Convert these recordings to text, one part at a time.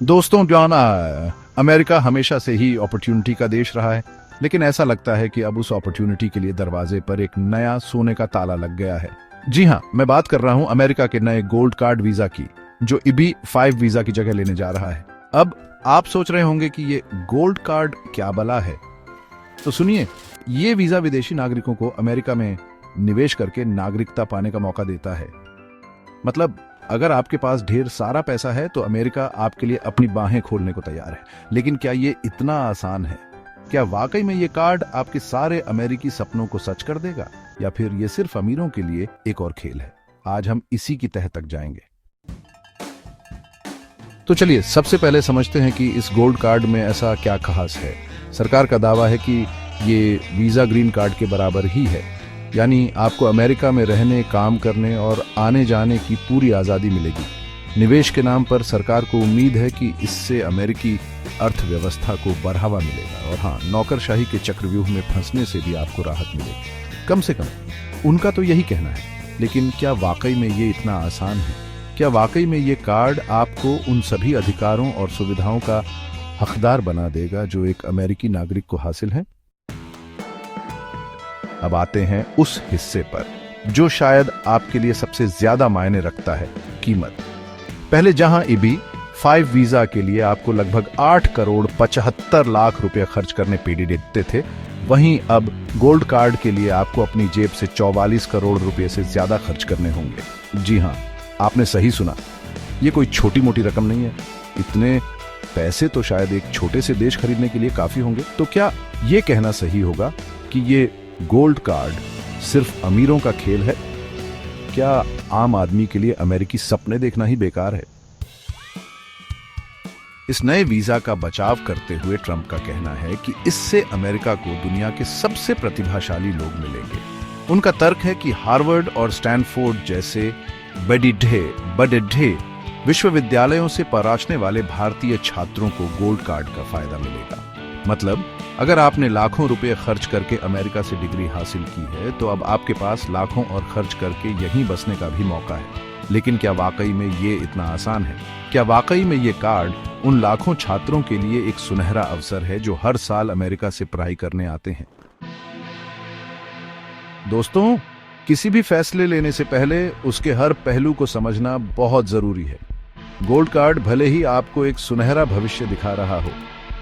दोस्तों, जाना अमेरिका हमेशा से ही अपॉर्चुनिटी का देश रहा है, लेकिन ऐसा लगता है कि अब उस अपॉर्चुनिटी के लिए दरवाजे पर एक नया सोने का ताला लग गया है। जी हाँ, मैं बात कर रहा हूं अमेरिका के नए गोल्ड कार्ड वीजा की, जो EB-5 वीजा की जगह लेने जा रहा है। अब आप सोच रहे होंगे कि ये गोल्ड कार्ड क्या बला है, तो सुनिए, ये वीजा विदेशी नागरिकों को अमेरिका में निवेश करके नागरिकता पाने का मौका देता है। मतलब अगर आपके पास ढेर सारा पैसा है तो अमेरिका आपके लिए अपनी बाहें खोलने को तैयार है। लेकिन क्या ये इतना आसान है? क्या वाकई में ये कार्ड आपके सारे अमेरिकी सपनों को सच कर देगा, या फिर ये सिर्फ अमीरों के लिए एक और खेल है? आज हम इसी की तह तक जाएंगे। तो चलिए सबसे पहले समझते हैं कि इस गोल्ड कार्ड में ऐसा क्या खास है। सरकार का दावा है कि ये वीजा ग्रीन कार्ड के बराबर ही है, यानी आपको अमेरिका में रहने, काम करने और आने जाने की पूरी आज़ादी मिलेगी। निवेश के नाम पर सरकार को उम्मीद है कि इससे अमेरिकी अर्थव्यवस्था को बढ़ावा मिलेगा, और हाँ, नौकरशाही के चक्रव्यूह में फंसने से भी आपको राहत मिलेगी, कम से कम उनका तो यही कहना है। लेकिन क्या वाकई में ये इतना आसान है? क्या वाकई में ये कार्ड आपको उन सभी अधिकारों और सुविधाओं का हकदार बना देगा जो एक अमेरिकी नागरिक को हासिल है? अब आते हैं उस हिस्से पर जो शायद आपके लिए सबसे ज्यादा मायने रखता है, कीमत। पहले जहां EB-5 वीजा के लिए आपको लगभग 8 करोड़ 75 लाख रुपए खर्च करने पीडी देते थे, वहीं अब गोल्ड कार्ड के लिए आपको अपनी जेब से 44 करोड़ रुपए से ज्यादा खर्च करने होंगे। जी हां, आपने सही सुना, ये कोई छोटी मोटी रकम नहीं है। इतने पैसे तो शायद एक छोटे से देश खरीदने के लिए काफी होंगे। तो क्या ये कहना सही होगा कि ये गोल्ड कार्ड सिर्फ अमीरों का खेल है? क्या आम आदमी के लिए अमेरिकी सपने देखना ही बेकार है? इस नए वीजा का बचाव करते हुए ट्रंप का कहना है कि इससे अमेरिका को दुनिया के सबसे प्रतिभाशाली लोग मिलेंगे। उनका तर्क है कि हार्वर्ड और स्टैनफोर्ड जैसे बड़े विश्वविद्यालयों से पराचने वाले भारतीय छात्रों को गोल्ड कार्ड का फायदा मिलेगा। मतलब अगर आपने लाखों रुपए खर्च करके अमेरिका से डिग्री हासिल की है, तो अब आपके पास लाखों और खर्च करके यहीं बसने का भी मौका है। लेकिन क्या वाकई में ये इतना आसान है? क्या वाकई में ये कार्ड उन लाखों छात्रों के लिए एक सुनहरा अवसर है जो हर साल अमेरिका से पढ़ाई करने आते हैं? दोस्तों, किसी भी फैसले लेने से पहले उसके हर पहलू को समझना बहुत जरूरी है। गोल्ड कार्ड भले ही आपको एक सुनहरा भविष्य दिखा रहा हो,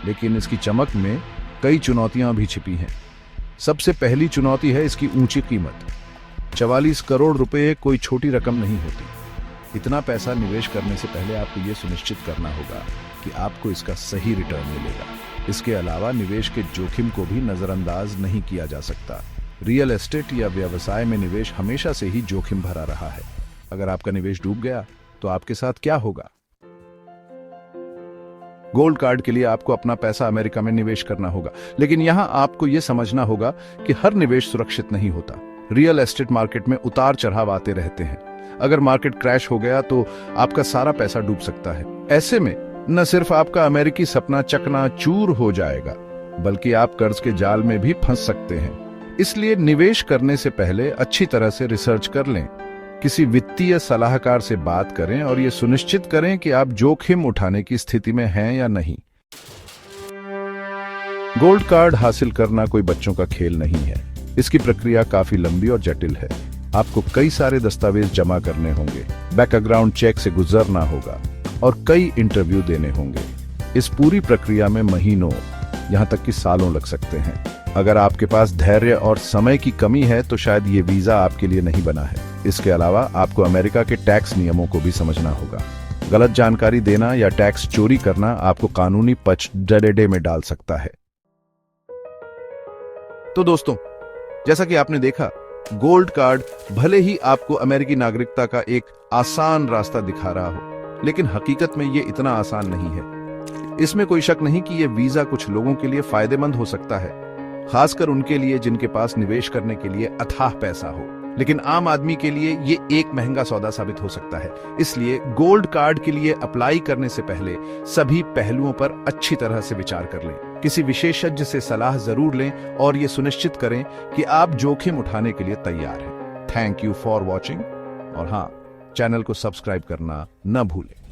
लेकिन इसकी चमक में कई चुनौतियां भी छिपी हैं। सबसे पहली चुनौती है इसकी ऊंची कीमत। 44 करोड़ रुपए कोई छोटी रकम नहीं होती। इतना पैसा निवेश करने से पहले आपको यह सुनिश्चित करना होगा कि आपको इसका सही रिटर्न मिलेगा। इसके अलावा निवेश के जोखिम को भी नजरअंदाज नहीं किया जा सकता। रियल एस्टेट या व्यवसाय में निवेश हमेशा से ही जोखिम भरा रहा है। अगर आपका निवेश डूब गया तो आपके साथ क्या होगा? गोल्ड कार्ड के लिए आपको अपना पैसा अमेरिका में निवेश करना होगा, लेकिन यहां आपको यह समझना होगा कि हर निवेश सुरक्षित नहीं होता। रियल एस्टेट मार्केट में उतार चढ़ाव आते रहते हैं। अगर मार्केट क्रैश हो गया तो आपका सारा पैसा डूब सकता है। ऐसे में न सिर्फ आपका अमेरिकी सपना चकनाचूर हो जाएगा, बल्कि आप कर्ज के जाल में भी फंस सकते हैं। इसलिए निवेश करने से पहले अच्छी तरह से रिसर्च कर लें, किसी वित्तीय सलाहकार से बात करें और यह सुनिश्चित करें कि आप जोखिम उठाने की स्थिति में हैं या नहीं। गोल्ड कार्ड हासिल करना कोई बच्चों का खेल नहीं है। इसकी प्रक्रिया काफी लंबी और जटिल है। आपको कई सारे दस्तावेज जमा करने होंगे, बैकग्राउंड चेक से गुजरना होगा और कई इंटरव्यू देने होंगे। इस पूरी प्रक्रिया में महीनों, यहां तक कि सालों लग सकते हैं। अगर आपके पास धैर्य और समय की कमी है तो शायद ये वीजा आपके लिए नहीं बना है। इसके अलावा आपको अमेरिका के टैक्स नियमों को भी समझना होगा। गलत जानकारी देना या टैक्स चोरी करना आपको कानूनी पचडंडे में डाल सकता है। तो दोस्तों, जैसा कि आपने देखा, गोल्ड कार्ड भले ही आपको अमेरिकी नागरिकता का एक आसान रास्ता दिखा रहा हो, लेकिन हकीकत में ये इतना आसान नहीं है। इसमें कोई शक नहीं कि यह वीजा कुछ लोगों के लिए फायदेमंद हो सकता है, खासकर उनके लिए जिनके पास निवेश करने के लिए अथाह पैसा हो। लेकिन आम आदमी के लिए ये एक महंगा सौदा साबित हो सकता है। इसलिए गोल्ड कार्ड के लिए अप्लाई करने से पहले सभी पहलुओं पर अच्छी तरह से विचार कर लें। किसी विशेषज्ञ से सलाह जरूर लें और ये सुनिश्चित करें कि आप जोखिम उठाने के लिए तैयार हैं। थैंक यू फॉर वॉचिंग, और हाँ, चैनल को सब्सक्राइब करना न भूलें।